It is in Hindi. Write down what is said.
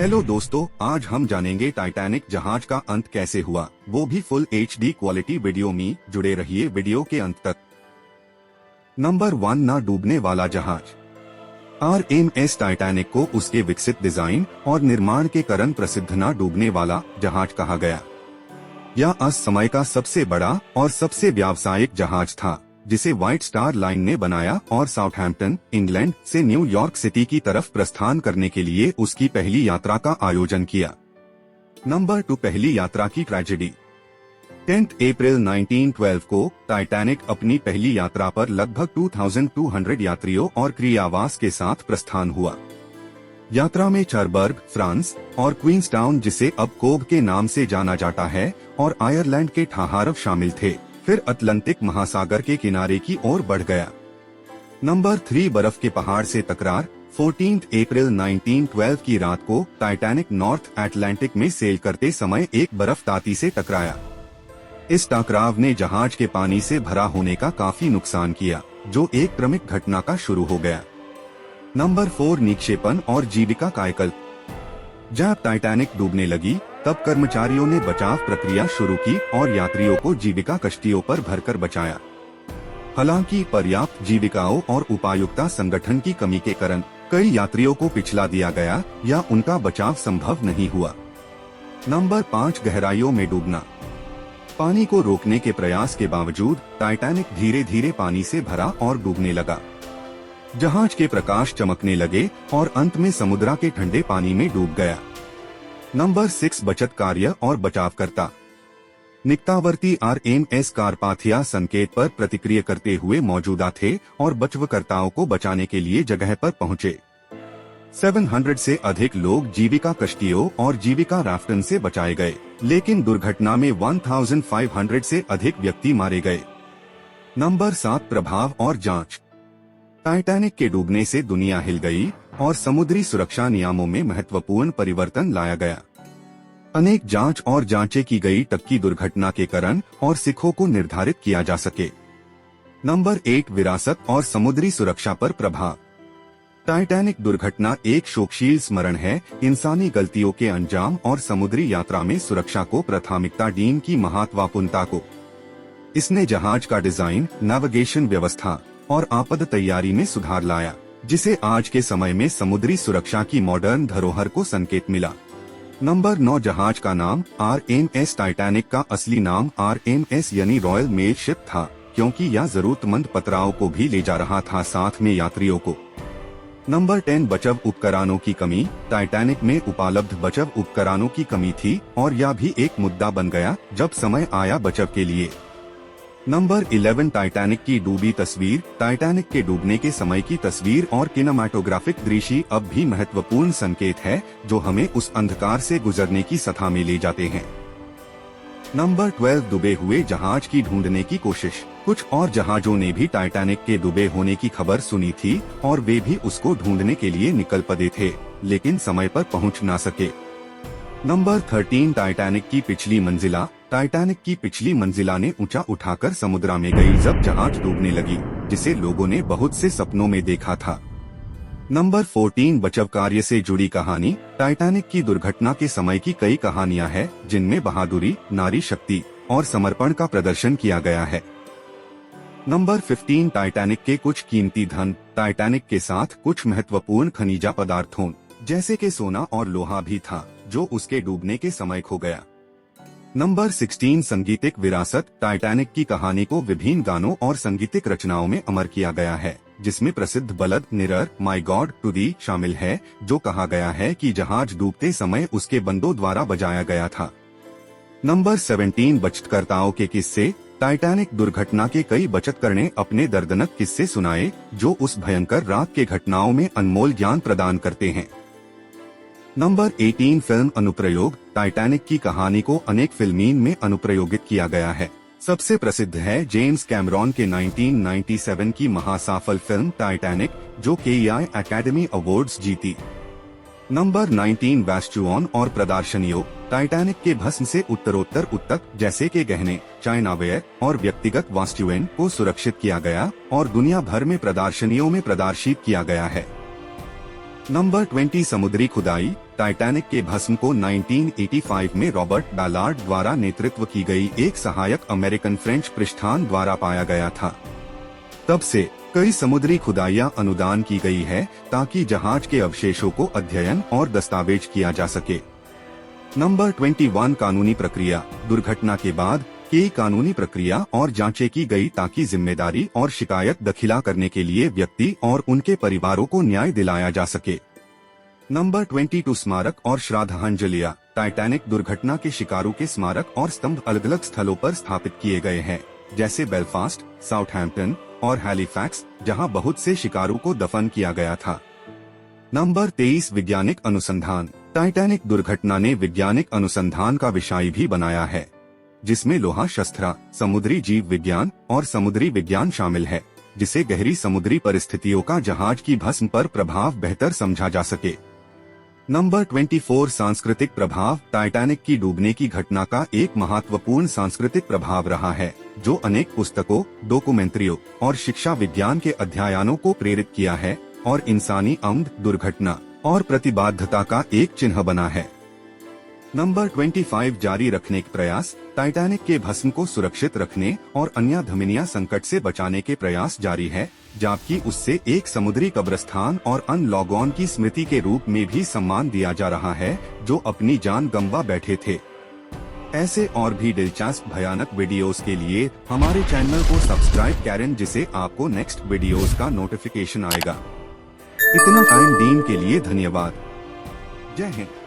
हेलो दोस्तों, आज हम जानेंगे टाइटैनिक जहाज का अंत कैसे हुआ, वो भी फुल HD क्वालिटी वीडियो में। जुड़े रहिए वीडियो के अंत तक। नंबर 1, ना डूबने वाला जहाज। RMS टाइटैनिक को उसके विकसित डिजाइन और निर्माण के कारण प्रसिद्ध ना डूबने वाला जहाज कहा गया। यह उस समय का सबसे बड़ा और सबसे व्यावसायिक जहाज था, जिसे व्हाइट स्टार लाइन ने बनाया और साउथहैम्पटन, इंग्लैंड से न्यूयॉर्क सिटी की तरफ प्रस्थान करने के लिए उसकी पहली यात्रा का आयोजन किया। नंबर 2, पहली यात्रा की ट्रेजेडी। 10 अप्रैल 1912 को टाइटैनिक अपनी पहली यात्रा पर लगभग 2200 यात्रियों और क्रियावास के साथ प्रस्थान हुआ। यात्रा में चरबर्ग, फ्रांस और क्वींसटाउन, जिसे अब कोब के नाम से जाना जाता है, और आयरलैंड के ठहारव शामिल थे। फिर अटलांटिक महासागर के किनारे की ओर बढ़ गया। नंबर 3, बर्फ के पहाड़ से टकरार। 14 अप्रैल 1912 की रात को टाइटैनिक नॉर्थ अटलांटिक में सेल करते समय एक बर्फ टाती से टकराया। इस टकराव ने जहाज के पानी से भरा होने का काफी नुकसान किया, जो एक क्रमिक घटना का शुरू हो गया। नंबर 4, निक्षेपण और जीविका कायाकल्प। जब टाइटैनिक डूबने लगी, तब कर्मचारियों ने बचाव प्रक्रिया शुरू की और यात्रियों को जीविका कश्तियों पर भरकर बचाया। हालांकि पर्याप्त जीविकाओं और उपायुक्ता संगठन की कमी के कारण कई यात्रियों को पिछला दिया गया या उनका बचाव संभव नहीं हुआ। नंबर 5, गहराइयों में डूबना। पानी को रोकने के प्रयास के बावजूद टाइटैनिक धीरे धीरे पानी से भरा और डूबने लगा। जहाज के प्रकाश चमकने लगे और अंत में समुद्र के ठंडे पानी में डूब गया। नंबर 6, बचत कार्य और बचावकर्ता। निकटवर्ती RMS कारपाथिया संकेत पर प्रतिक्रिया करते हुए मौजूदा थे और बचावकर्ताओं को बचाने के लिए जगह पर पहुंचे। 700 से अधिक लोग जीविका कश्तियों और जीविका राफ्टिंग से बचाए गए, लेकिन दुर्घटना में 1500 से अधिक व्यक्ति मारे गए। नंबर 7, प्रभाव और जांच। टाइटैनिक के डूबने से दुनिया हिल गई और समुद्री सुरक्षा नियमों में महत्वपूर्ण परिवर्तन लाया गया। अनेक जांच और जांचें की गई ताकि दुर्घटना के कारण और सिखों को निर्धारित किया जा सके। नंबर 8, विरासत और समुद्री सुरक्षा पर प्रभाव। टाइटैनिक दुर्घटना एक शोकशील स्मरण है इंसानी गलतियों के अंजाम और समुद्री यात्रा में सुरक्षा को प्राथमिकता देने की महत्वपूर्णता को। इसने जहाज का डिजाइन, नेविगेशन व्यवस्था और आपदा तैयारी में सुधार लाया, जिसे आज के समय में समुद्री सुरक्षा की मॉडर्न धरोहर को संकेत मिला। नंबर 9, जहाज का नाम। RMS टाइटैनिक का असली नाम RMS यानी रॉयल मेल शिप था, क्योंकि यह जरूरतमंद पतराव को भी ले जा रहा था, साथ में यात्रियों को। नंबर 10, बचाव उपकरणों की कमी। टाइटैनिक में उपलब्ध बचाव उपकरणों की कमी थी और यह भी एक मुद्दा बन गया जब समय आया बचाव के लिए। नंबर 11, टाइटैनिक की डूबी तस्वीर। टाइटैनिक के डूबने के समय की तस्वीर और किनेमाटोग्राफिक दृश्य अब भी महत्वपूर्ण संकेत है, जो हमें उस अंधकार से गुजरने की सतह में ले जाते हैं। नंबर 12, डूबे हुए जहाज की ढूंढने की कोशिश। कुछ और जहाजों ने भी टाइटैनिक के डूबे होने की खबर सुनी थी और वे भी उसको ढूंढने के लिए निकल पड़े थे, लेकिन समय पर पहुंच ना सके। नंबर 13, टाइटैनिक की पिछली मंजिला। टाइटैनिक की पिछली मंजिला ने ऊंचा उठाकर समुद्र में गई जब जहाज डूबने लगी, जिसे लोगों ने बहुत से सपनों में देखा था। नंबर 14, बचाव कार्य से जुड़ी कहानी। टाइटैनिक की दुर्घटना के समय की कई कहानियां हैं, जिनमें बहादुरी, नारी शक्ति और समर्पण का प्रदर्शन किया गया है। नंबर 15, टाइटैनिक के कुछ कीमती धन। टाइटैनिक के साथ कुछ महत्वपूर्ण खनिज पदार्थों जैसे कि सोना और लोहा भी था, जो उसके डूबने के समय खो गया। नंबर 16, संगीतिक विरासत। टाइटैनिक की कहानी को विभिन्न गानों और संगीतिक रचनाओं में अमर किया गया है, जिसमें प्रसिद्ध बलद मिरर, माई गॉड टू दी शामिल है, जो कहा गया है कि जहाज डूबते समय उसके बंदों द्वारा बजाया गया था। नंबर 17, बचतकर्ताओं के किस्से। टाइटैनिक दुर्घटना के कई बचतकर्ता ने अपने दर्दनाक किस्से सुनाए, जो उस भयंकर रात के घटनाओं में अनमोल ज्ञान प्रदान करते हैं। नंबर 18, फिल्म अनुप्रयोग। टाइटैनिक की कहानी को अनेक फिल्मीन में अनुप्रयोगित किया गया है। सबसे प्रसिद्ध है जेम्स कैमरॉन के 1997 की महासफल फिल्म टाइटैनिक, जो KEI एकेडमी अवार्ड्स जीती। नंबर 19, वस्तुओं और प्रदर्शनियों। टाइटैनिक के भस्म से उत्तरोत्तर उत्तक जैसे के गहने, चाइनावेयर और व्यक्तिगत वस्तुएं को सुरक्षित किया गया और दुनिया भर में प्रदर्शनियों में प्रदर्शित किया गया है। नंबर 20, समुद्री खुदाई। टाइटैनिक के भस्म को 1985 में रॉबर्ट बैलार्ड द्वारा नेतृत्व की गई एक सहायक अमेरिकन फ्रेंच पृष्ठान द्वारा पाया गया था। तब से कई समुद्री खुदाइयां अनुदान की गई है ताकि जहाज के अवशेषों को अध्ययन और दस्तावेज किया जा सके। नंबर 21 कानूनी प्रक्रिया। दुर्घटना के बाद कई कानूनी प्रक्रिया और जांचें की गई ताकि जिम्मेदारी और शिकायत दखिला करने के लिए व्यक्ति और उनके परिवारों को न्याय दिलाया जा सके। नंबर 22 स्मारक और श्रद्धांजलियां। टाइटैनिक दुर्घटना के शिकारों के स्मारक और स्तंभ अलग अलग स्थलों पर स्थापित किए गए हैं, जैसे बेलफास्ट, साउथहैम्पटन और हैलिफैक्स, जहां बहुत से शिकारों को दफन किया गया था। नंबर 23 वैज्ञानिक अनुसंधान। टाइटैनिक दुर्घटना ने वैज्ञानिक अनुसंधान का विषय भी बनाया है, जिसमें लोहा शस्त्र, समुद्री जीव विज्ञान और समुद्री विज्ञान शामिल है, जिसे गहरी समुद्री परिस्थितियों का जहाज की भस्म पर प्रभाव बेहतर समझा जा सके। नंबर 24 सांस्कृतिक प्रभाव। टाइटैनिक की डूबने की घटना का एक महत्वपूर्ण सांस्कृतिक प्रभाव रहा है, जो अनेक पुस्तकों, डॉक्यूमेंट्रियों और शिक्षा विज्ञान के अध्ययनों को प्रेरित किया है और इंसानी आमद, दुर्घटना और प्रतिबद्धता का एक चिन्ह बना है। नंबर 25 जारी रखने के प्रयास। टाइटैनिक के भस्म को सुरक्षित रखने और अन्य धमनिया संकट से बचाने के प्रयास जारी है, जबकि उससे एक समुद्री कब्रिस्तान और अन्य लोगों की स्मृति के रूप में भी सम्मान दिया जा रहा है जो अपनी जान गंवा बैठे थे। ऐसे और भी दिलचस्प भयानक वीडियोस के लिए हमारे चैनल को सब्सक्राइब करें, जिससे आपको नेक्स्ट वीडियोस का नोटिफिकेशन आएगा। इतना टाइम देने के लिए धन्यवाद। जय हिंद।